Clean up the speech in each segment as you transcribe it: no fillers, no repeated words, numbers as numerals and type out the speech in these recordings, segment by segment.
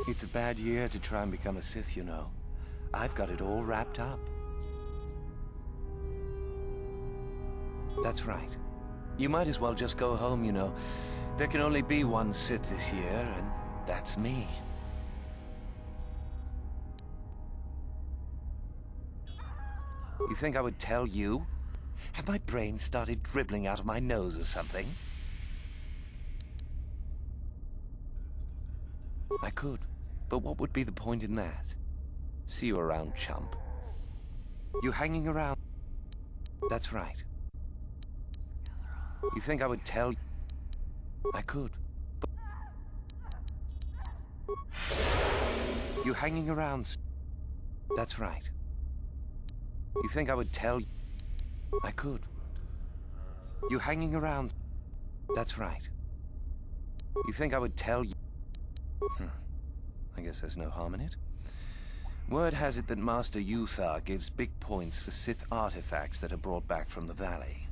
It's a bad year to try and become a Sith, you know. I've got it all wrapped up. That's right. You might as well just go home, you know. There can only be one Sith this year, and that's me. You think I would tell you? Have my brain started dribbling out of my nose or something? I could, but what would be the point in that? See you around, chump. You hanging around? That's right. You think I would tell? I could, but... You hanging around? That's right. You think I would tell? I could. You hanging around? That's right. You think I would tell you? I guess there's no harm in it. Word has it that Master Yuthar gives big points for Sith artifacts that are brought back from the valley.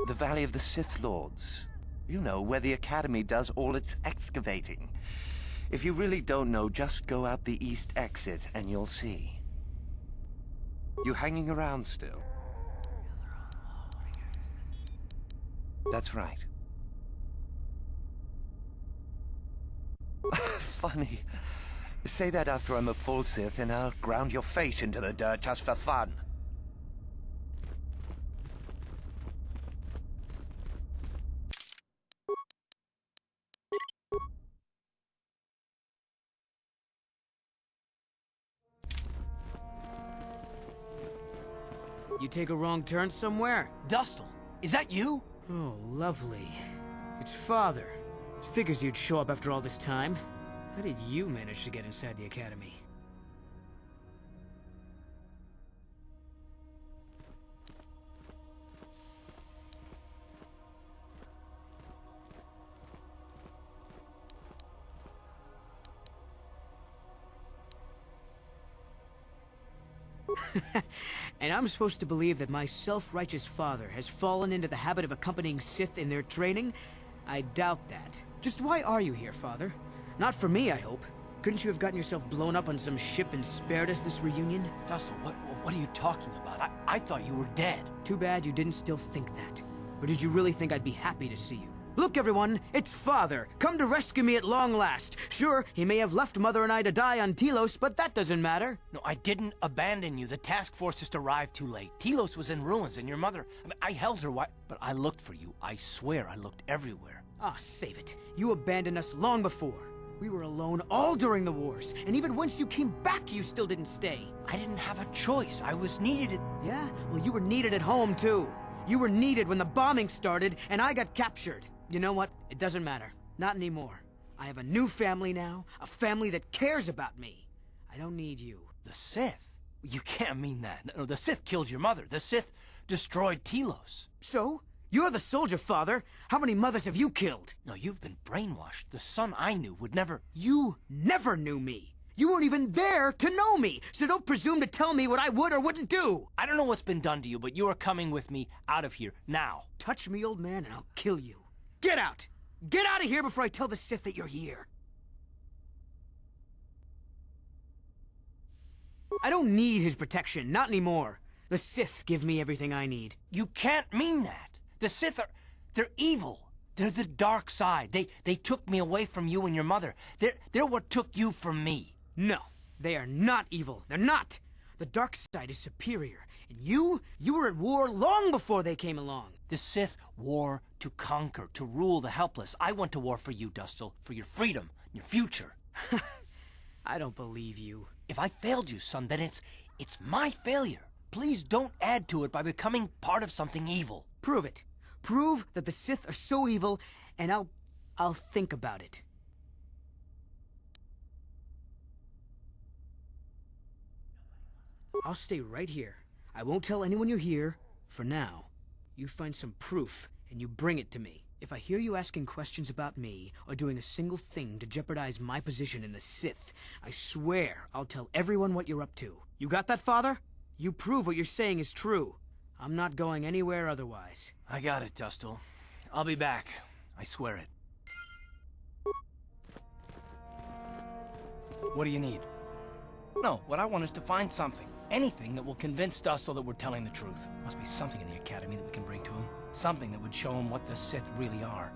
The Valley of the Sith Lords. You know, where the Academy does all its excavating. If you really don't know, just go out the east exit and you'll see. You hanging around still? That's right. Funny. Say that after I'm a full Sith and I'll ground your face into the dirt just for fun. You take a wrong turn somewhere? Dustle, is that you? Oh, lovely. It's Father. Figures you'd show up after all this time. How did you manage to get inside the Academy? And I'm supposed to believe that my self-righteous father has fallen into the habit of accompanying Sith in their training? I doubt that. Just why are you here, Father? Not for me, I hope. Couldn't you have gotten yourself blown up on some ship and spared us this reunion? Dustle, what are you talking about? I thought you were dead. Too bad you didn't still think that. Or did you really think I'd be happy to see you? Look, everyone, it's Father, come to rescue me at long last. Sure, he may have left Mother and I to die on Telos, but that doesn't matter. No, I didn't abandon you. The task force just arrived too late. Telos was in ruins, and your mother... I held her but I looked for you. I swear I looked everywhere. Ah, save it. You abandoned us long before. We were alone all during the wars, and even once you came back, you still didn't stay. I didn't have a choice. I was needed. Yeah? Well, you were needed at home, too. You were needed when the bombing started, and I got captured. You know what? It doesn't matter. Not anymore. I have a new family now, a family that cares about me. I don't need you. The Sith? You can't mean that. No, the Sith killed your mother. The Sith destroyed Telos. So? You're the soldier, Father. How many mothers have you killed? No, you've been brainwashed. The son I knew would never... You never knew me. You weren't even there to know me, so don't presume to tell me what I would or wouldn't do. I don't know what's been done to you, but you are coming with me out of here, now. Touch me, old man, and I'll kill you. Get out! Get out of here before I tell the Sith that you're here! I don't need his protection, not anymore. The Sith give me everything I need. You can't mean that. The Sith are... they're evil. They're the dark side. They took me away from you and your mother. They're what took you from me. No, they are not evil. They're not. The dark side is superior. And you were at war long before they came along. The Sith war to conquer, to rule the helpless. I went to war for you, Dustle, for your freedom, your future. I don't believe you. If I failed you, son, then it's my failure. Please don't add to it by becoming part of something evil. Prove it. Prove that the Sith are so evil, and I'll think about it. I'll stay right here. I won't tell anyone you're here, for now. You find some proof, and you bring it to me. If I hear you asking questions about me, or doing a single thing to jeopardize my position in the Sith, I swear I'll tell everyone what you're up to. You got that, Father? You prove what you're saying is true. I'm not going anywhere otherwise. I got it, Dustle. I'll be back. I swear it. What do you need? No, what I want is to find something. Anything that will convince Dussel that we're telling the truth. Must be something in the Academy that we can bring to him. Something that would show him what the Sith really are.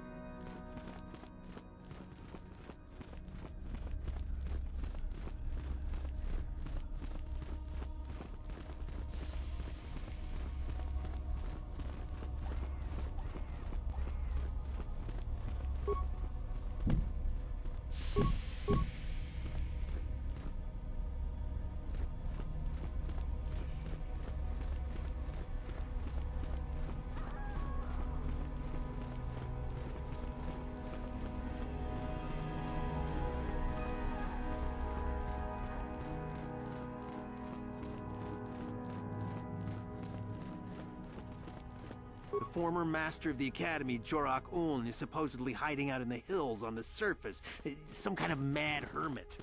The former master of the Academy, Jorok Uln, is supposedly hiding out in the hills on the surface. Some kind of mad hermit.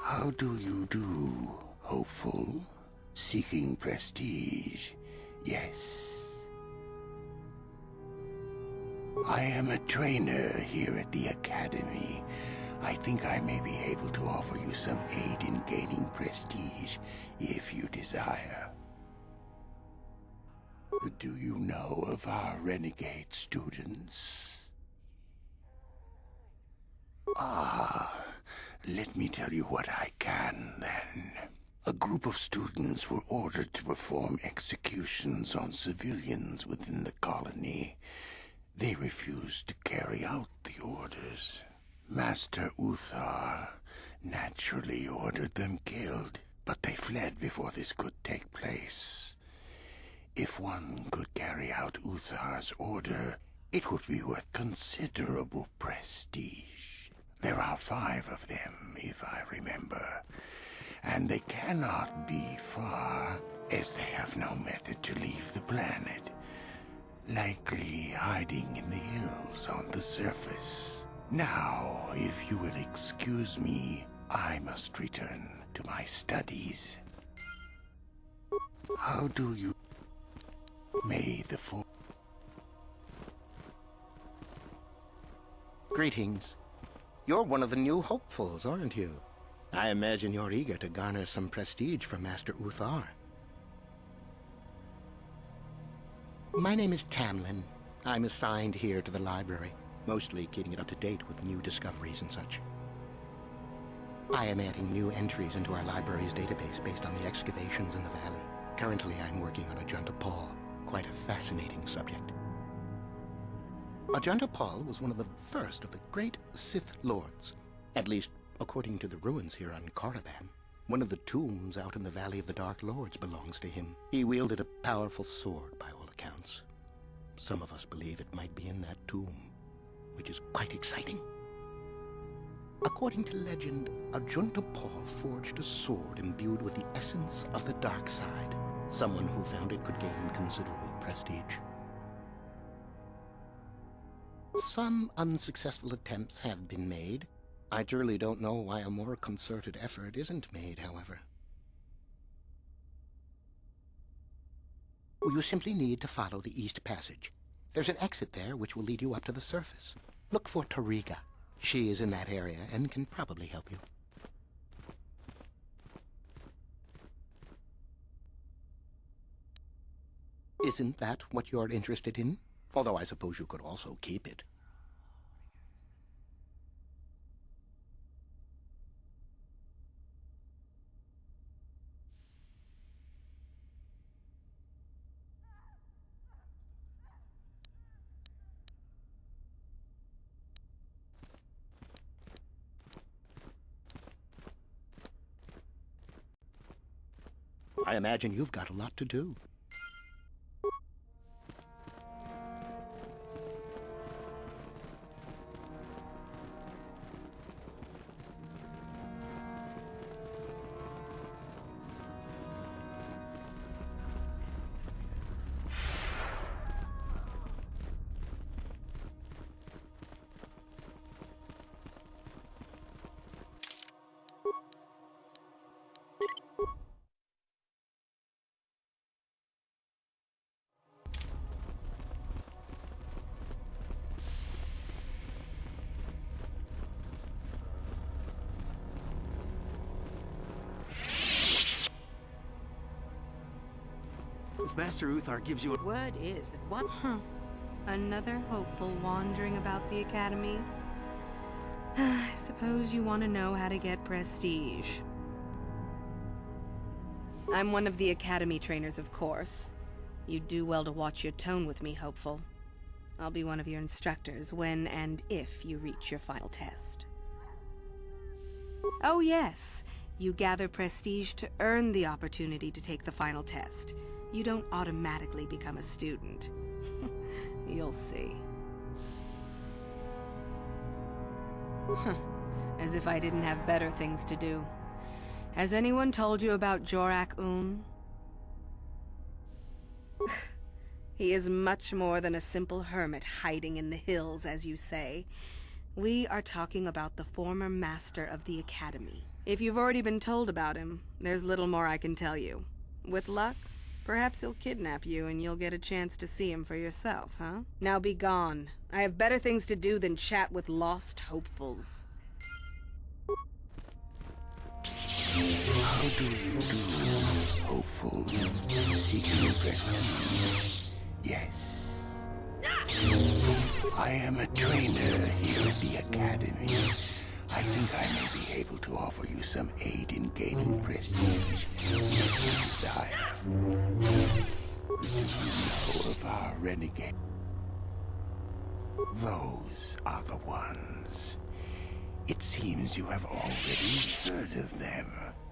How do you do, hopeful? Seeking prestige, yes. I am a trainer here at the Academy. I think I may be able to offer you some aid in gaining prestige, if you desire. Do you know of our renegade students? Ah, let me tell you what I can, then. A group of students were ordered to perform executions on civilians within the colony. They refused to carry out the orders. Master Uthar naturally ordered them killed, but they fled before this could take place. If one could carry out Uthar's order, it would be worth considerable prestige. There are 5 of them, if I remember, and they cannot be far, as they have no method to leave the planet, likely hiding in the hills on the surface. Now, if you will excuse me, I must return to my studies. How do you... May the Force... Greetings. You're one of the new hopefuls, aren't you? I imagine you're eager to garner some prestige from Master Uthar. My name is Tamlin. I'm assigned here to the library, mostly keeping it up to date with new discoveries and such. I am adding new entries into our library's database based on the excavations in the valley. Currently, I'm working on Ajunta Paul, quite a fascinating subject. Ajunta Paul was one of the first of the great Sith Lords, at least according to the ruins here on Korriban. One of the tombs out in the Valley of the Dark Lords belongs to him. He wielded a powerful sword, by all accounts. Some of us believe it might be in that tomb, which is quite exciting. According to legend, Ajunta Paul forged a sword imbued with the essence of the dark side. Someone who found it could gain considerable prestige. Some unsuccessful attempts have been made. I truly don't know why a more concerted effort isn't made, however. You simply need to follow the East Passage. There's an exit there which will lead you up to the surface. Look for Tariga. She is in that area and can probably help you. Isn't that what you're interested in? Although I suppose you could also keep it. I imagine you've got a lot to do. If Master Uthar gives you a... Word is that one... Another hopeful wandering about the Academy? I suppose you want to know how to get prestige. I'm one of the Academy trainers, of course. You'd do well to watch your tone with me, hopeful. I'll be one of your instructors when and if you reach your final test. Oh yes, you gather prestige to earn the opportunity to take the final test. You don't automatically become a student. You'll see. As if I didn't have better things to do. Has anyone told you about Jorak-un? He is much more than a simple hermit hiding in the hills, as you say. We are talking about the former master of the Academy. If you've already been told about him, there's little more I can tell you. With luck, perhaps he'll kidnap you and you'll get a chance to see him for yourself, huh? Now be gone. I have better things to do than chat with lost hopefuls. How do you do, hopeful, seeking prestige? Yes. I am a trainer here at the Academy. I think I may be able to offer you some aid in gaining prestige if you desire. Do you know of our renegade? Those are the ones. It seems you have already heard of them.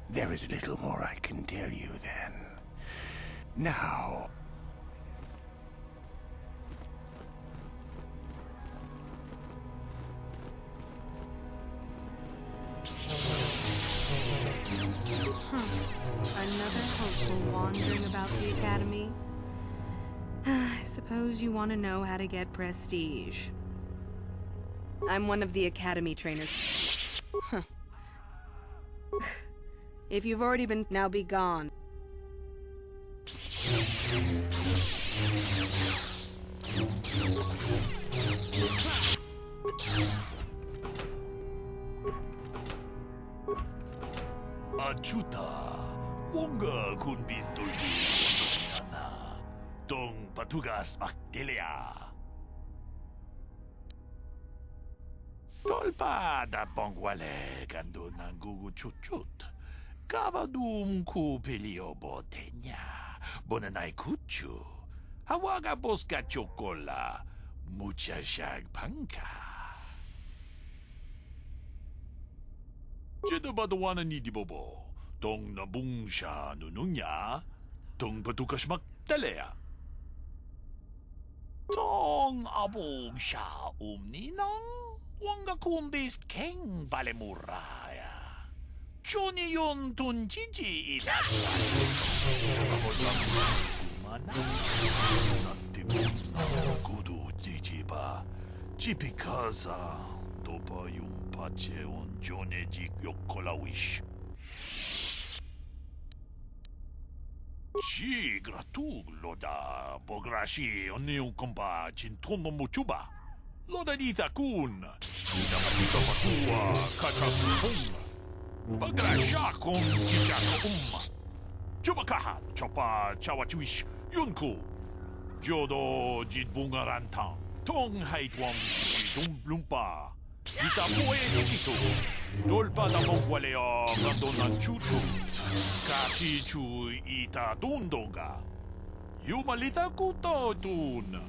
There is little more I can tell you then. Now... Another hopeful wandering about the Academy? I suppose you want to know how to get prestige. I'm one of the Academy trainers. If you've already been... Now be gone. Achuta, wonga kun bistoldi sana, dong patugas makdelia. Tolpa da bongwale kando nangugu chuchut, kavadum ku pelio botenya, bonanai kuchu, hawaga boska chocola, mucha shag panka. Jeda badawana ni di bobo, tong nabung siya nununya, tong patukas maktalea. Tong abog siya ninang, wanga kumbis keng balemuraya. Johnny yon tunjiji itatwan. Mana? Natibun kudu jijiba, jipikaza. Topa yung pache on joneji yokkolawish. Ci gratug loda pograshi on yung kompa cintomo muchuba. Loda dita kun. Ida matita patua kakakung. Pagrasha kon kijaka Chubakaha chopa chawachiwish yunku. Jodo jidbungarantang. Tong haitwam lumpa. Ita poe nikito. Dolpa da mongwaleo gandonan chuchu. Kachi chu ita tundonga. Yumalita kuto tun.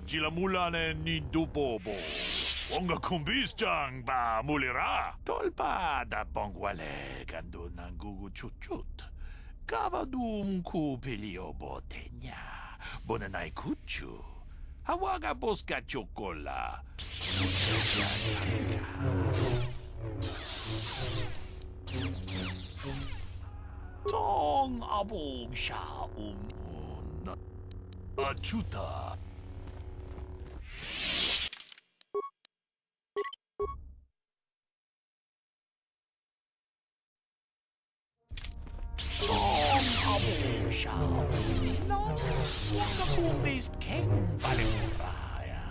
Chilamulane ni dubobo. Wonga kumbisjang ba mulira. Dolpa da mongwale gandonan gugu chuchut. Kavadum ku pelio botenya. Bonanai kuchu. Hawaga boska chocola. Tong abog siya achuta. Tong abog siya wanga kumbis keng balemuraya.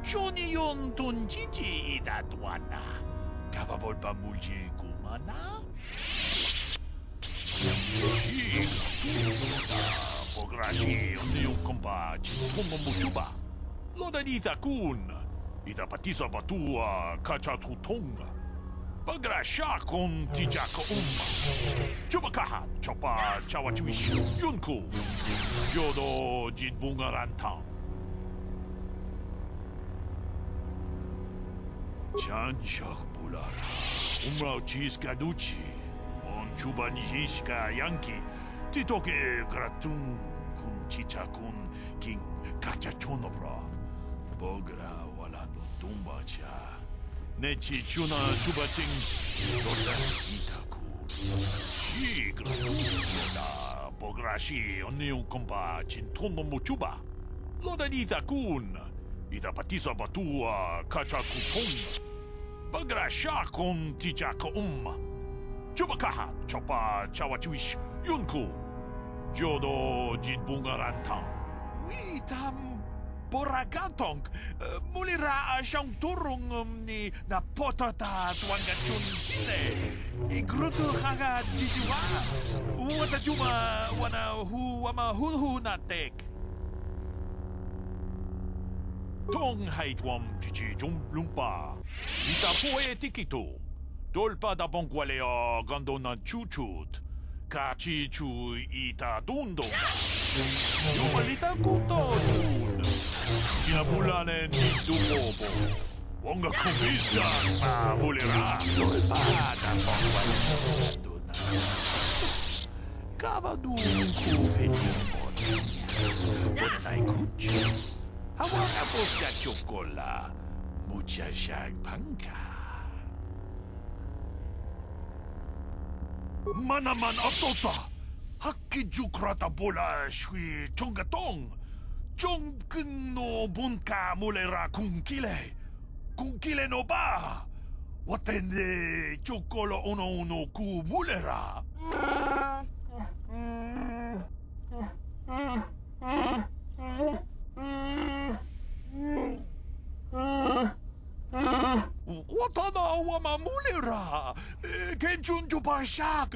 Johnny yon tunjiji itatwana. Kavabol pa mulji kumana? Pograshi Unium Comba Chitomo Muchuba. Lodanita Kun. Ita Patisa Batua Kachatutonga. Pagrasha con Tijako Chubakaha Chopa Chawachiwish Yunku. Jodo Jidbungarantang. Chanshak Bulara. Umrao Chis Gaduchi. On Chubanjishka Yankee. Titoke Gratun Kun Chichakun King Kachachonobra. Bogra Wala no Tumbacha. Nechi Chuna Chubating. Doda Itakun. Shi Gratun. Bograshi Onium Comba Chintomo Muchuba. Loda Itakun. Ita Patisa Batua Kachakutong. Bagrasha con Tijako Chubakaha Chopa Chawachiwish Yunku. Jodo Jidbungarantang. Witam Boragatong. Mulira Shangturung ni na potata Twangachun Tise. Igrutu Haga Tijiwa. Watajuma Wana Hu Wama Hulhu Natek. Tong haitwam chichi jumplumpa. Ita poe tikito. Dolpa da bongualea gandona chuchut. Kachi chu ita dundo. Yumalita kutotun. Inabulane nindu bobo. Wonga kumbista ma mulera. Dolpa da bongualea gandona. Kavadu kupenimon. Bonanai kuchu. Hawaga busca chocola, mucha panka. Manaman atota, hakiju krata bola shui tongatong. Jong no bunka mulera kunkile no ba. Watende chocolo uno ku mulera. Watana wama mulera. Kenchun jupashak.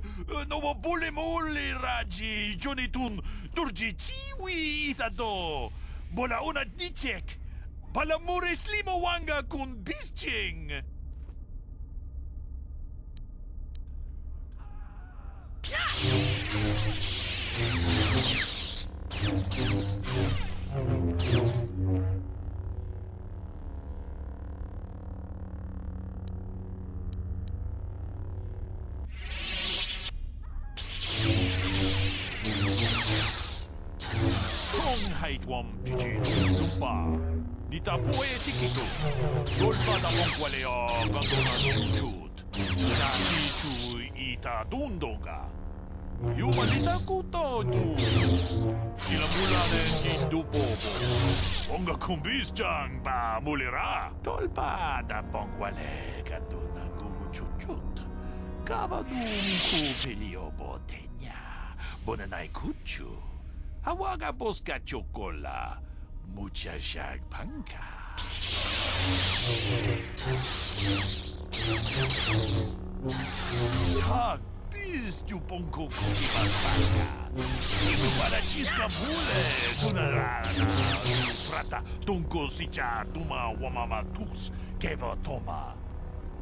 No bule mulera ji jonitun turji chiwi itado. Bola una dichek. Bala mure slimo wanga kun bisching. Haitwam Jiji Lumpa. Nita poe tikito. Dolpa da bongualea gandona chuchut. Nati chu ita dundonga. Yumalita kutotu. Inamulane nindu bobo. Onga kumbisjang ba mulera. Dolpa da bonguale gandona chuchut. Kavadum kupelio botenya. Bonanai kuchu. Hawaga busca chocola, mucha panka. Tag bis tu ponko kukimasaka. Ibu para chisca mule, tunarana. Prata, tunko sicha, tuma wamama tus, keba toma.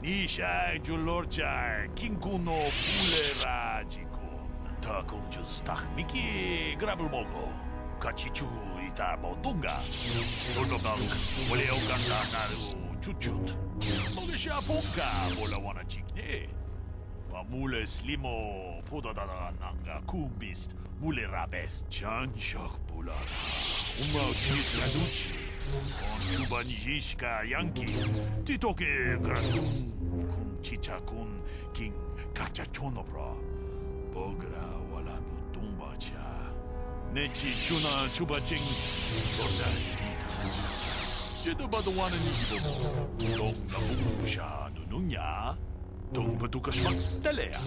Nisha julorcha, kinkuno pule rajiko. Ta kunjus tak miki grabul mogo. Kachichu ita botunga. Dodogang waleo ganda naru chuchut. Mogesha ponka bola wana chikne. Pamule slimo podadada nanga kumbist mule rabes. Chan shak bulara. Uma chis kaduchi. On chubanjishka yanki. Titoke gratun kun chicha kun king kachachonobra. Bogra wala no tumbacha. Nechi chuna chubaching soda ita. Jedo badawana ni ibo. Dong na bumusha nununya. Dong batukas magtalea.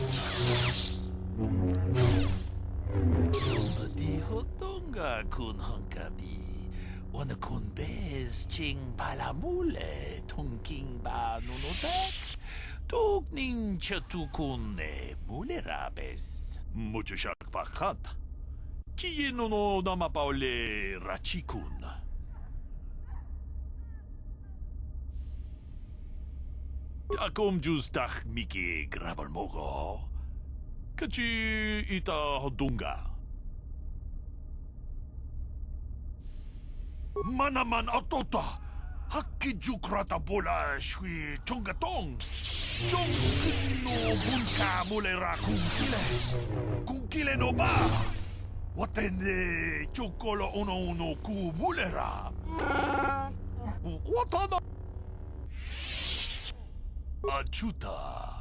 Diho tonga kun hangkabi. Wana kun bez ching palamule. Tongking ba nunotas. Tugning chatukune mulerabes. Mucho shak pakat. Keanu no namapaole Rachikun. Akom justach miki grabal mogo. Kachi ita hodunga. Manaman atota. Hakki jukrata bola shui chongatong. Jong kino bunka mulera kunkile no ba. Watende chokolo ono ku mulera. Watana. Achuta.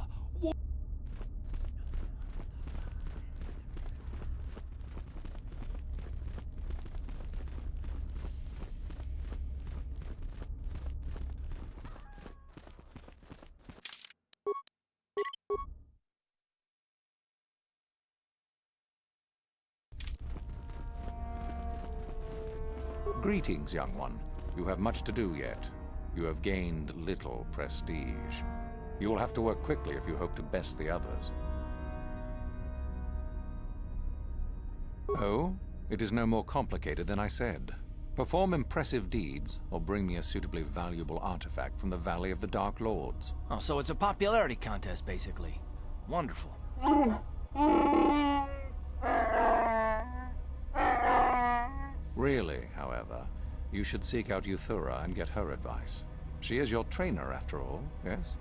Greetings, young one. You have much to do yet. You have gained little prestige. You will have to work quickly if you hope to best the others. Oh? It is no more complicated than I said. Perform impressive deeds, or bring me a suitably valuable artifact from the Valley of the Dark Lords. Oh, so it's a popularity contest, basically. Wonderful. Really, however, you should seek out Euthura and get her advice. She is your trainer, after all, yes?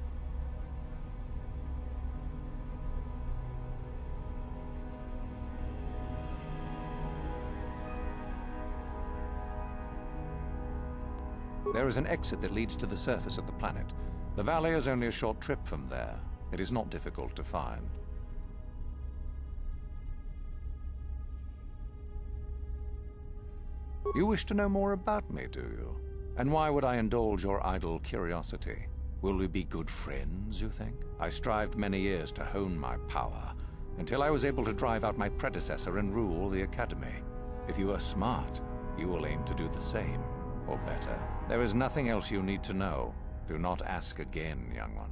There is an exit that leads to the surface of the planet. The valley is only a short trip from there. It is not difficult to find. You wish to know more about me, do you? And why would I indulge your idle curiosity? Will we be good friends, you think? I strived many years to hone my power, until I was able to drive out my predecessor and rule the Academy. If you are smart, you will aim to do the same, or better. There is nothing else you need to know. Do not ask again, young one.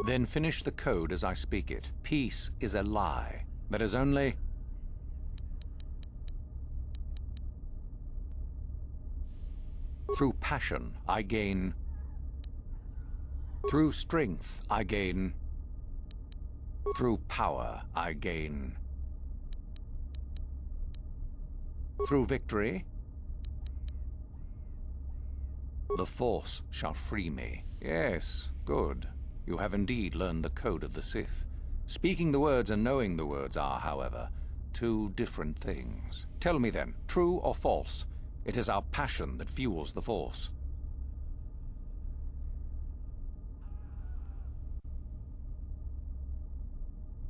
Then finish the code as I speak it. Peace is a lie. There is only... Through passion, I gain... Through strength, I gain... Through power, I gain... Through victory, the Force shall free me. Yes, good. You have indeed learned the code of the Sith. Speaking the words and knowing the words are, however, two different things. Tell me then, true or false, it is our passion that fuels the Force.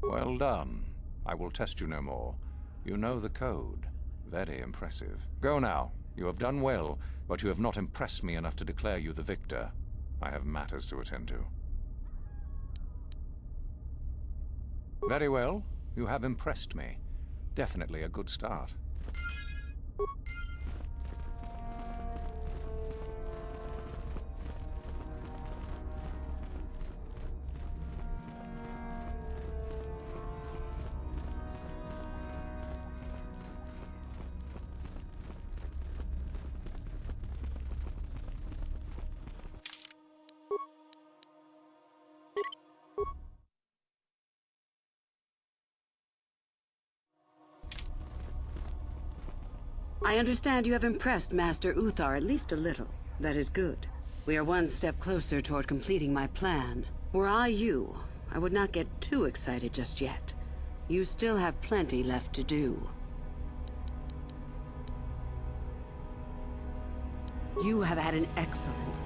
Well done. I will test you no more. You know the code. Very impressive. Go now. You have done well, but you have not impressed me enough to declare you the victor. I have matters to attend to. Very well. You have impressed me. Definitely a good start. I understand you have impressed Master Uthar at least a little. That is good. We are one step closer toward completing my plan. Were I you, I would not get too excited just yet. You still have plenty left to do. You have had an excellent...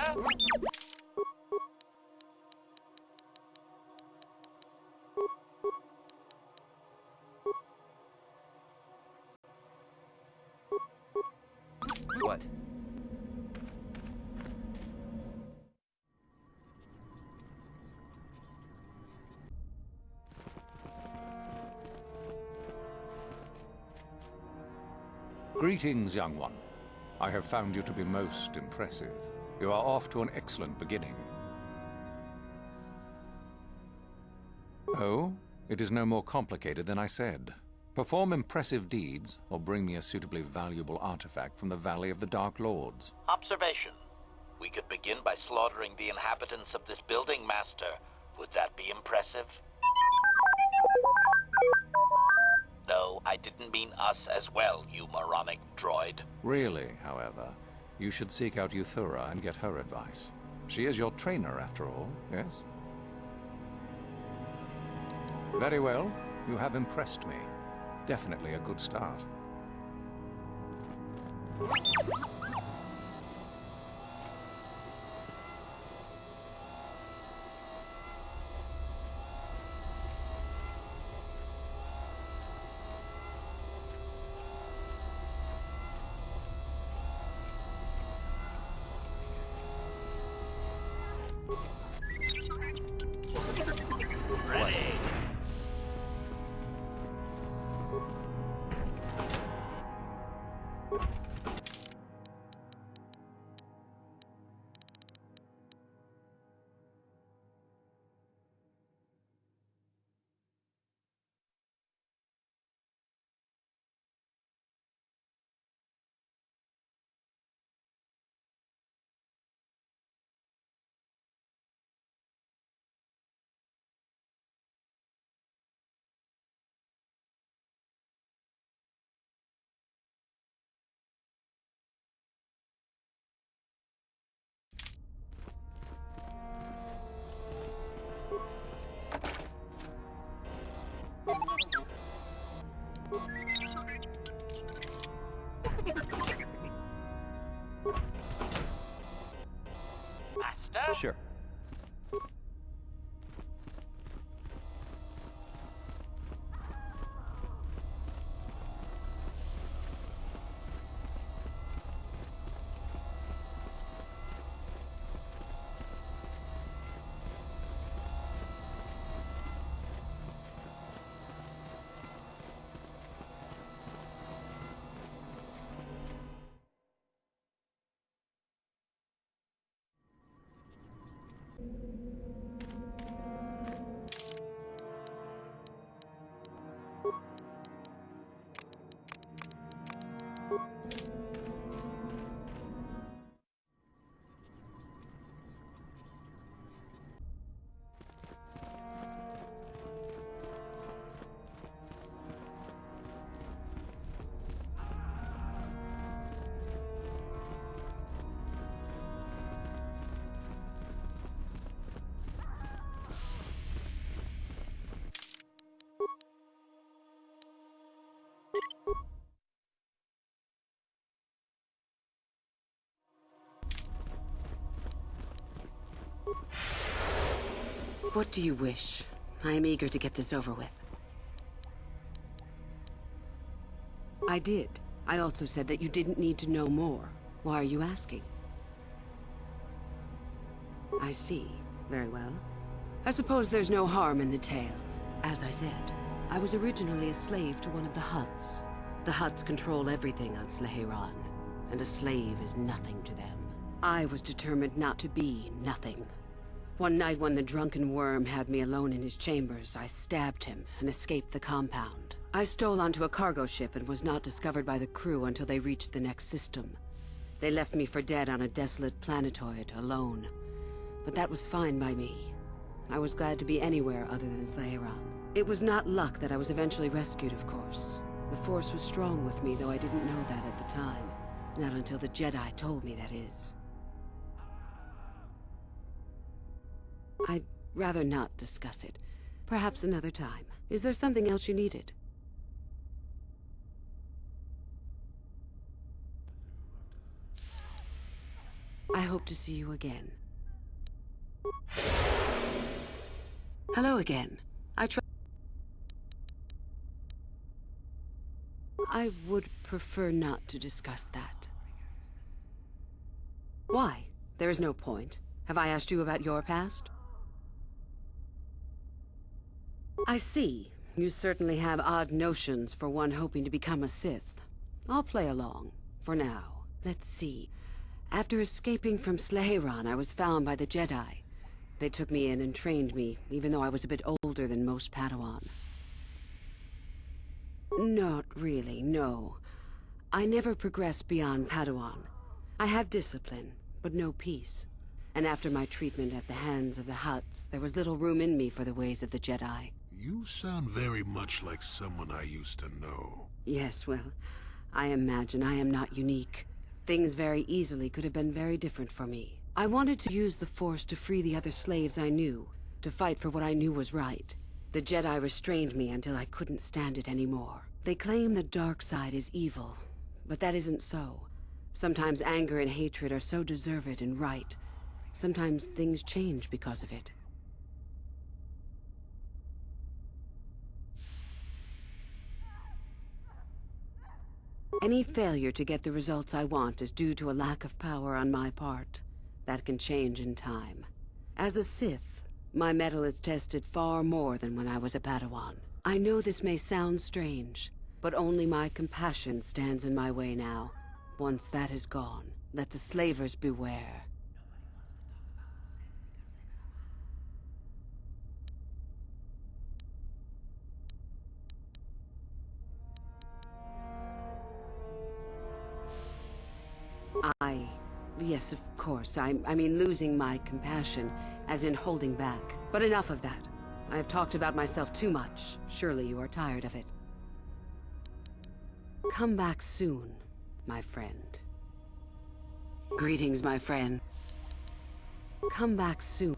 What? Greetings, young one. I have found you to be most impressive. You are off to an excellent beginning. Oh? It is no more complicated than I said. Perform impressive deeds, or bring me a suitably valuable artifact from the Valley of the Dark Lords. Observation. We could begin by slaughtering the inhabitants of this building, Master. Would that be impressive? No, I didn't mean us as well, you moronic droid. Really, however, you should seek out Euthura and get her advice. She is your trainer, after all, yes? Very well. You have impressed me. Definitely a good start. Master? Sure. What do you wish? I am eager to get this over with. I did. I also said that you didn't need to know more. Why are you asking? I see. Very well. I suppose there's no harm in the tale. As I said, I was originally a slave to one of the Hutts. The Hutts control everything on Sleheyron, and a slave is nothing to them. I was determined not to be nothing. One night when the drunken worm had me alone in his chambers, I stabbed him and escaped the compound. I stole onto a cargo ship and was not discovered by the crew until they reached the next system. They left me for dead on a desolate planetoid, alone. But that was fine by me. I was glad to be anywhere other than Sleheyron. It was not luck that I was eventually rescued, of course. The Force was strong with me, though I didn't know that at the time. Not until the Jedi told me, that is. I'd rather not discuss it. Perhaps another time. Is there something else you needed? I hope to see you again. Hello again. I would prefer not to discuss that. Why? There is no point. Have I asked you about your past? I see. You certainly have odd notions for one hoping to become a Sith. I'll play along, for now. Let's see. After escaping from Slaheron, I was found by the Jedi. They took me in and trained me, even though I was a bit older than most Padawan. Not really, no. I never progressed beyond Padawan. I had discipline, but no peace. And after my treatment at the hands of the Hutts, there was little room in me for the ways of the Jedi. You sound very much like someone I used to know. Yes, well, I imagine I am not unique. Things very easily could have been very different for me. I wanted to use the Force to free the other slaves I knew, to fight for what I knew was right. The Jedi restrained me until I couldn't stand it anymore. They claim the dark side is evil, but that isn't so. Sometimes anger and hatred are so deserved and right. Sometimes things change because of it. Any failure to get the results I want is due to a lack of power on my part. That can change in time. As a Sith, my mettle is tested far more than when I was a Padawan. I know this may sound strange, but only my compassion stands in my way now. Once that is gone, let the slavers beware. Yes, of course. I mean losing my compassion, as in holding back. But enough of that. I have talked about myself too much. Surely you are tired of it. Come back soon, my friend. Greetings, my friend. Come back soon.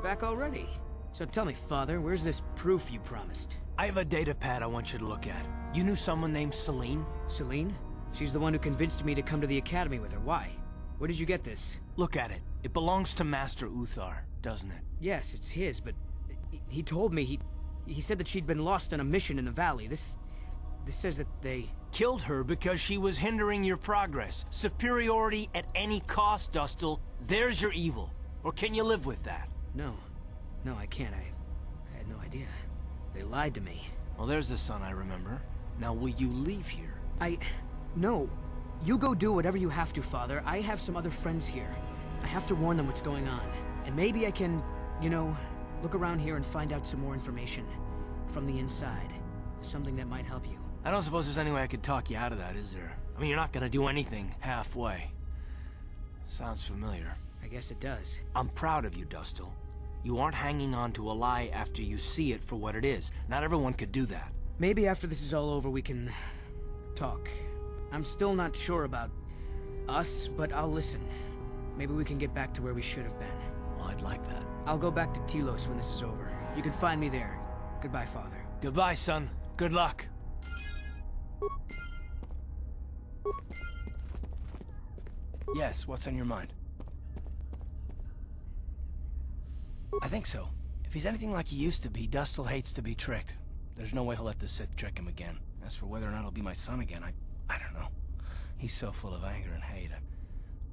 Back already? So tell me, Father, where's this proof you promised? I have a data pad I want you to look at. You knew someone named Celine? Celine? She's the one who convinced me to come to the Academy with her. Why? Where did you get this? Look at it. It belongs to Master Uthar, doesn't it? Yes, it's his, but he told me he said that she'd been lost on a mission in the valley. This says that they... Killed her because she was hindering your progress. Superiority at any cost, Dustil. There's your evil. Or can you live with that? No, I can't. I had no idea. They lied to me. Well, there's the son I remember. Now, will you leave here? No. You go do whatever you have to, Father. I have some other friends here. I have to warn them what's going on. And maybe I can, look around here and find out some more information. From the inside. Something that might help you. I don't suppose there's any way I could talk you out of that, is there? I mean, you're not gonna do anything halfway. Sounds familiar. I guess it does. I'm proud of you, Dustil. You aren't hanging on to a lie after you see it for what it is. Not everyone could do that. Maybe after this is all over we can... talk. I'm still not sure about us, but I'll listen. Maybe we can get back to where we should have been. Well, I'd like that. I'll go back to Telos when this is over. You can find me there. Goodbye, Father. Goodbye, son. Good luck. Yes, what's on your mind? I think so. If he's anything like he used to be, Dustil hates to be tricked. There's no way he'll let the Sith trick him again. As for whether or not he'll be my son again, I don't know. He's so full of anger and hate. I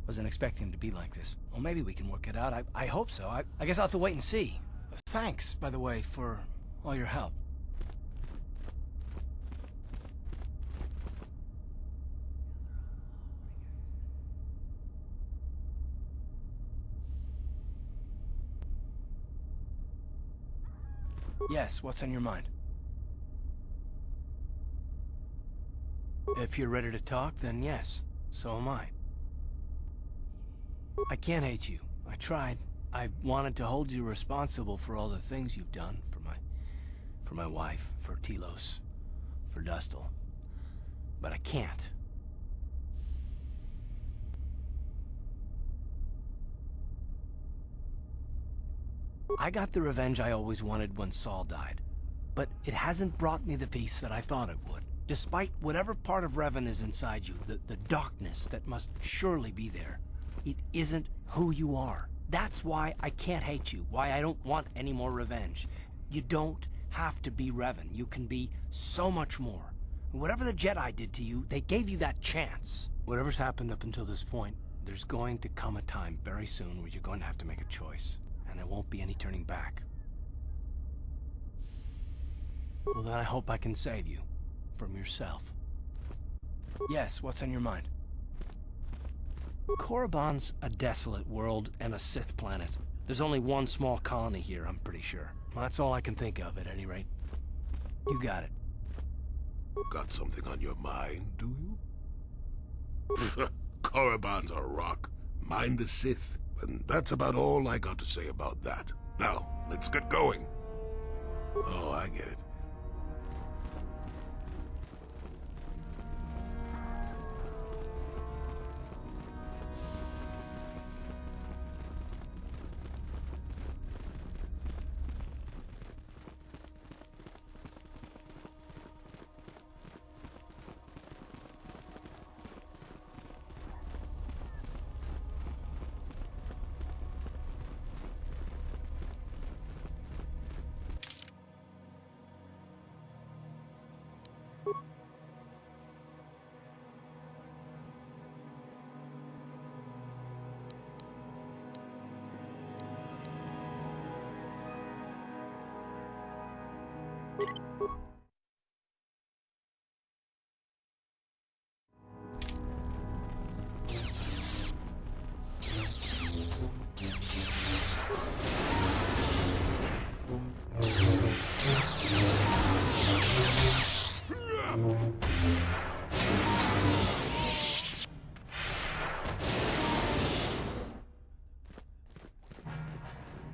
wasn't expecting him to be like this. Well, maybe we can work it out. I hope so. I guess I'll have to wait and see. Thanks, by the way, for all your help. Yes, what's on your mind? If you're ready to talk, then yes, so am I. I can't hate you. I tried. I wanted to hold you responsible for all the things you've done for my wife, for Telos, for Dustil. But I can't. I got the revenge I always wanted when Saul died, but it hasn't brought me the peace that I thought it would. Despite whatever part of Revan is inside you, the darkness that must surely be there, it isn't who you are. That's why I can't hate you, why I don't want any more revenge. You don't have to be Revan. You can be so much more. Whatever the Jedi did to you, they gave you that chance. Whatever's happened up until this point, there's going to come a time very soon where you're going to have to make a choice. And there won't be any turning back. Well, then I hope I can save you. From yourself. Yes, what's on your mind? Korriban's a desolate world and a Sith planet. There's only one small colony here, I'm pretty sure. Well, that's all I can think of, at any rate. You got it. Got something on your mind, do you? Korriban's a rock. Mine the Sith. And that's about all I got to say about that. Now, let's get going. Oh, I get it.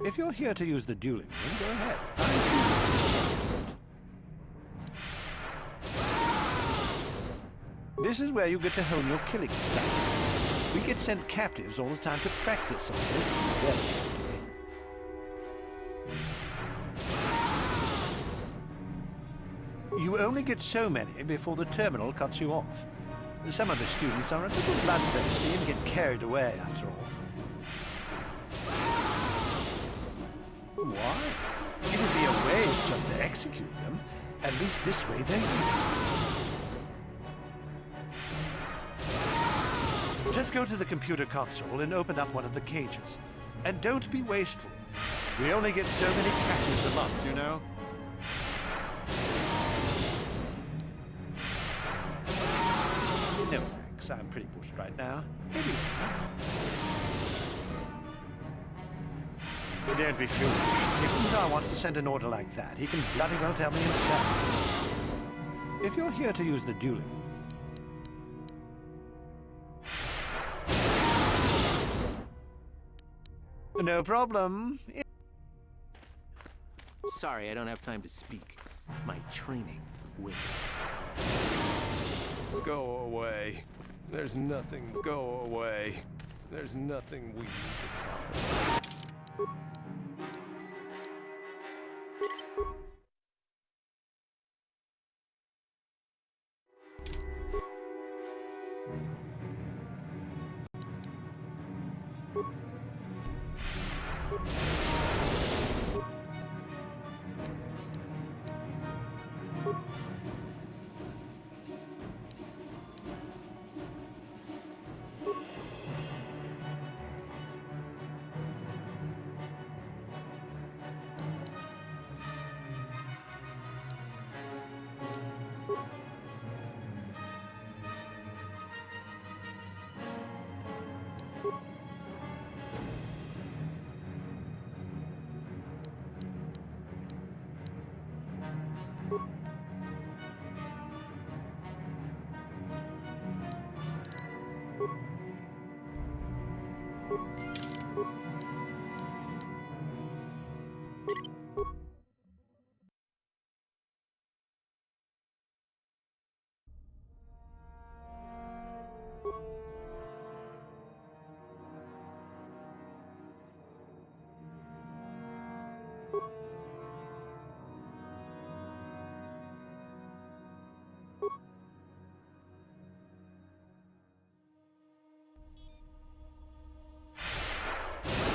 If you're here to use the dueling room, go ahead. This is where you get to hone your killing style. We get sent captives all the time to practice on this. You only get so many before the terminal cuts you off. Some of the students are a little bloodthirsty and get carried away after all. Why? It would be a waste just to execute them. At least this way they will. Just go to the computer console and open up one of the cages. And don't be wasteful. We only get so many captives a month, you know? No thanks, I'm pretty bushed right now. Maybe later. Don't be foolish. If Uthar wants to send an order like that, he can bloody well tell me himself. If you're here to use the dueling... No problem. Sorry, I don't have time to speak. My training wins. Go away. There's nothing. Go away. There's nothing we need to talk about.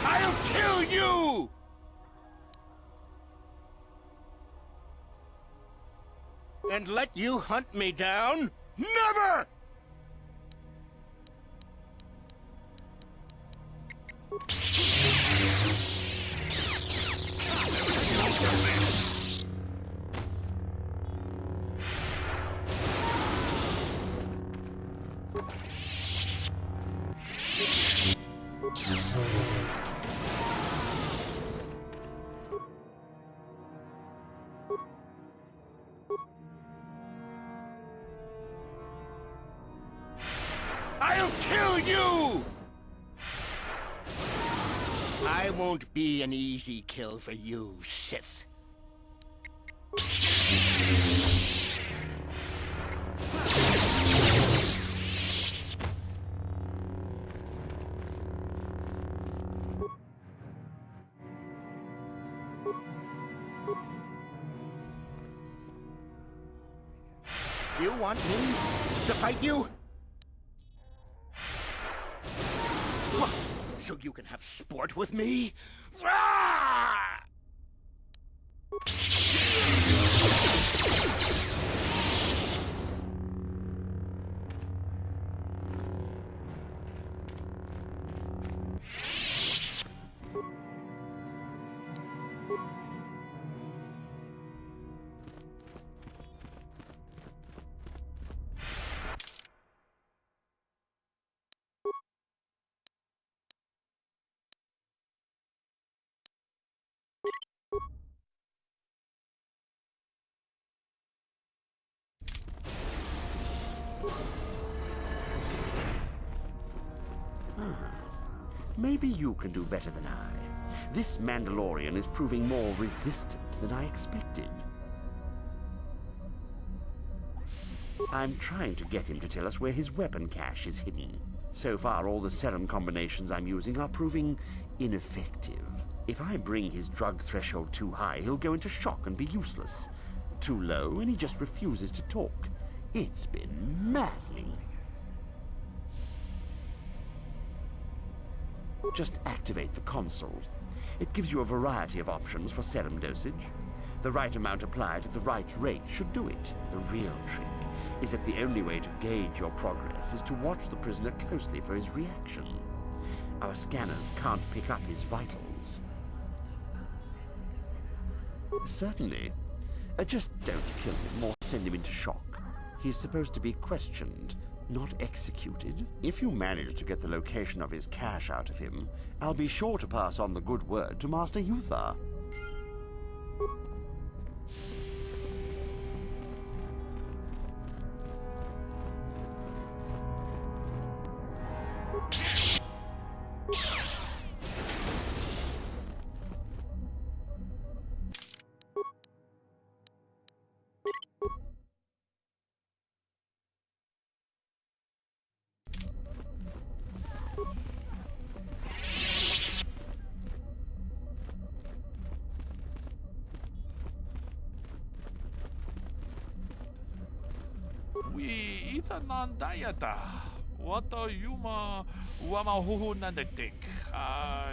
I'll kill you! And let you hunt me down? Never! I'll kill you! I won't be an easy kill for you, Sith. You want me to fight you? What? So you can have sport with me? Ah! Maybe you can do better than I. This Mandalorian is proving more resistant than I expected. I'm trying to get him to tell us where his weapon cache is hidden. So far, all the serum combinations I'm using are proving ineffective. If I bring his drug threshold too high, he'll go into shock and be useless. Too low, and he just refuses to talk. It's been maddening. Just activate the console. It gives you a variety of options for serum dosage. The right amount applied at the right rate should do it. The real trick is that the only way to gauge your progress is to watch the prisoner closely for his reaction. Our scanners can't pick up his vitals. Certainly. Just don't kill him or send him into shock. He's supposed to be questioned, not executed. If you manage to get the location of his cache out of him, I'll be sure to pass on the good word to Master Uthar. We itanan dayata. Wata yuma wamahuhu nandetik.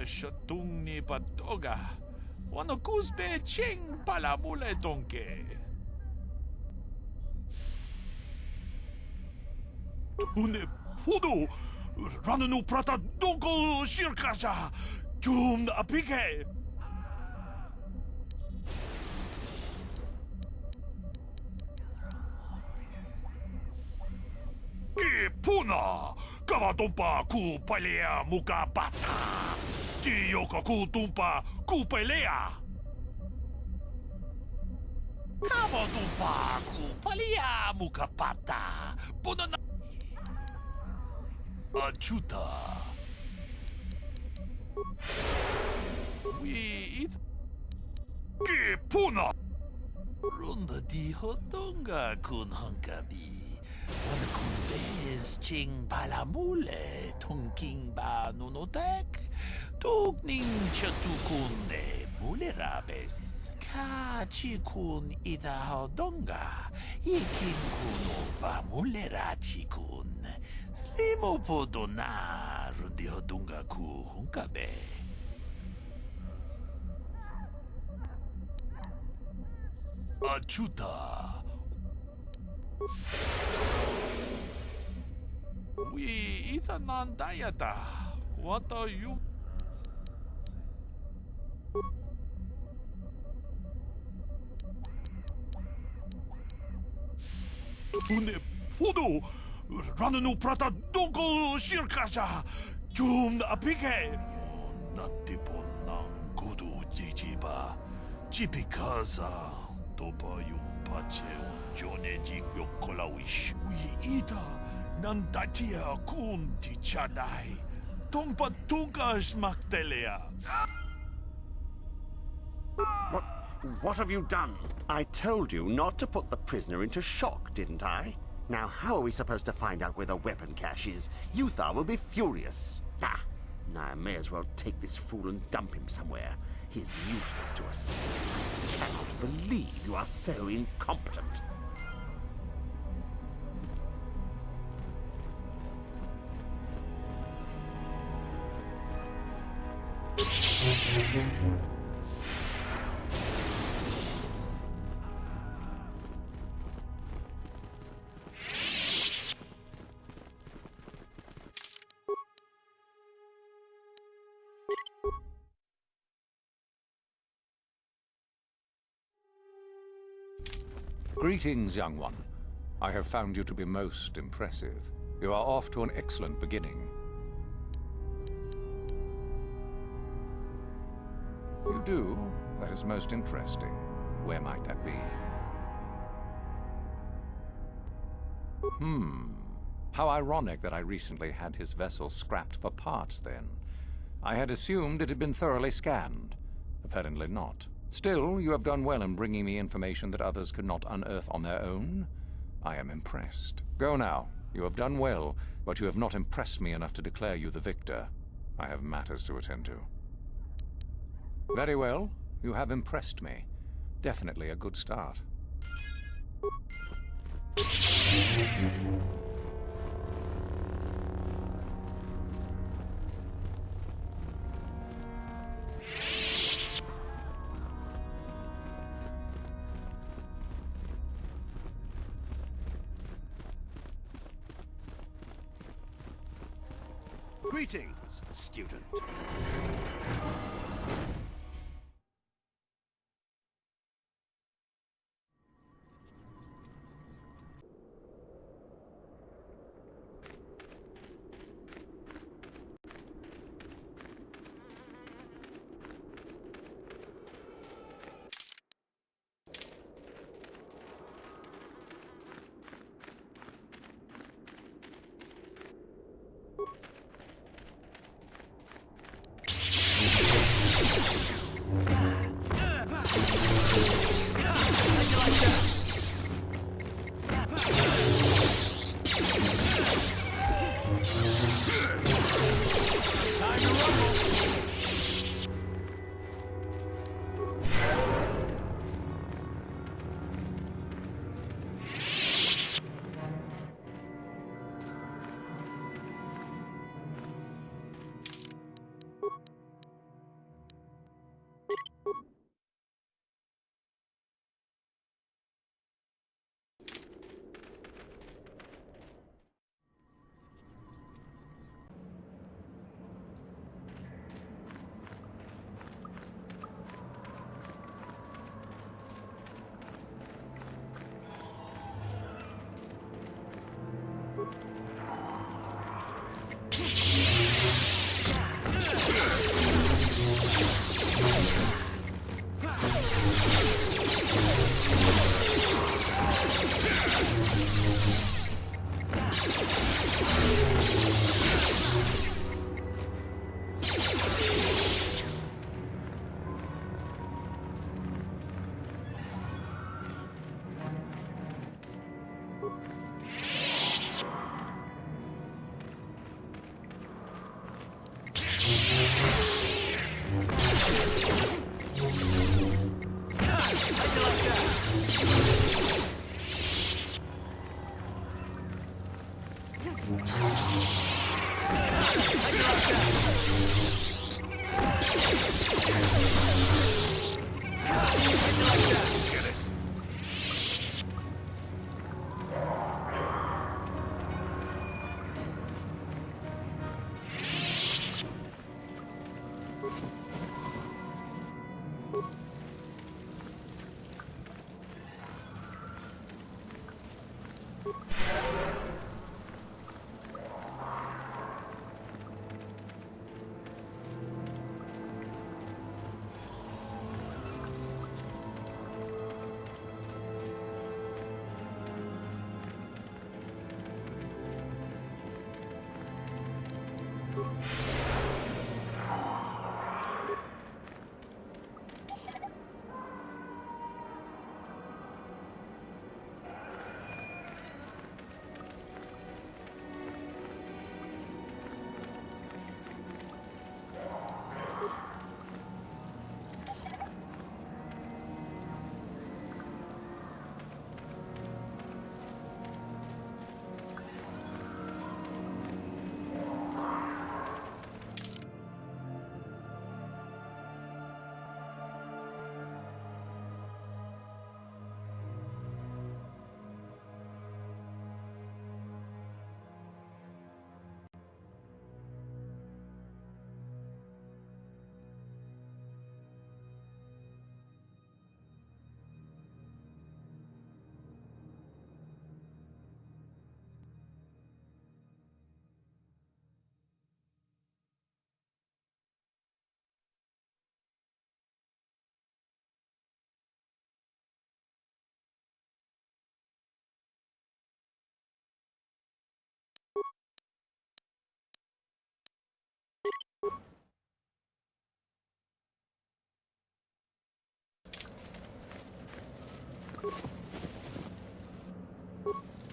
Shatung ni patoga. Wano kuzbe ching palamule donke. Tune pudu. Rananu prata dogol shirkasha. Tum apike. Puna! Kavatumpa ku palea muka bata! Tiyoka ku tumpa ku palea! Kavatumpa ku palea muka bata! Puna na... Achuta! We eat... Puna! Runda di hotonga kun hankabi. Wana kundes ching palamule, tung king ba nunotek, tuk ning chatukunde Mulerabes. Kachikun idahadonga. Ikinkun opa mulerachikun. Slimo podona rundihodunga ku hunkabe. Achuta. We itanandayata. What are you? Tune podo. Rananu prata donko shirkasha. Jum apike. Natipon ng kudu jijiba. Jipikaza. Topa yung pache unjoneji yokolawish. We ita nandatia kun tichadai. Tongpatungas maktelea. What have you done? I told you not to put the prisoner into shock, didn't I? Now how are we supposed to find out where the weapon cache is? Uthar will be furious. Ah, now I may as well take this fool and dump him somewhere. He's useless to us. I cannot believe you are so incompetent. Greetings, young one. I have found you to be most impressive. You are off to an excellent beginning. You do? That is most interesting. Where might that be? How ironic that I recently had his vessel scrapped for parts, then. I had assumed it had been thoroughly scanned. Apparently not. Still, you have done well in bringing me information that others could not unearth on their own. I am impressed. Go now. You have done well, but you have not impressed me enough to declare you the victor. I have matters to attend to. Very well. You have impressed me. Definitely a good start. Greetings, student. Get it.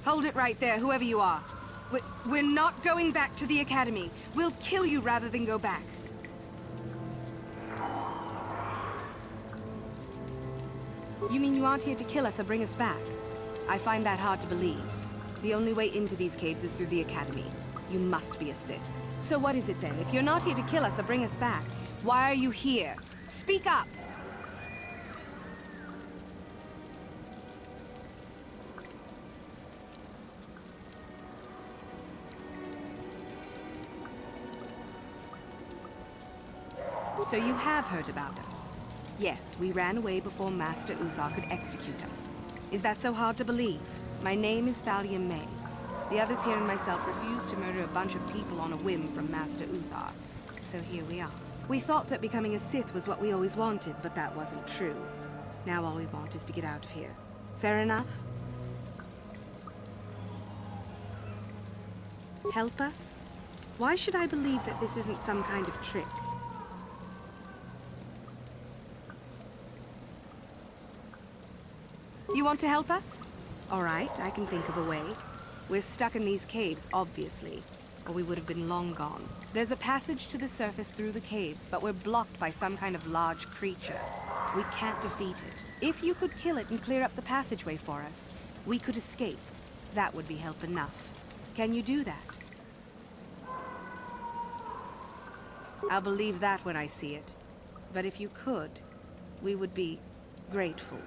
Hold it right there, whoever you are. We're not going back to the Academy. We'll kill you rather than go back. You mean you aren't here to kill us or bring us back? I find that hard to believe. The only way into these caves is through the Academy. You must be a Sith. So what is it then? If you're not here to kill us or bring us back, why are you here? Speak up! So you have heard about us? Yes, we ran away before Master Uthar could execute us. Is that so hard to believe? My name is Thalia May. The others here and myself refused to murder a bunch of people on a whim from Master Uthar. So here we are. We thought that becoming a Sith was what we always wanted, but that wasn't true. Now all we want is to get out of here. Fair enough? Help us? Why should I believe that this isn't some kind of trick? You want to help us? All right, I can think of a way. We're stuck in these caves, obviously, or we would have been long gone. There's a passage to the surface through the caves, but we're blocked by some kind of large creature. We can't defeat it. If you could kill it and clear up the passageway for us, we could escape. That would be help enough. Can you do that? I'll believe that when I see it. But if you could, we would be grateful.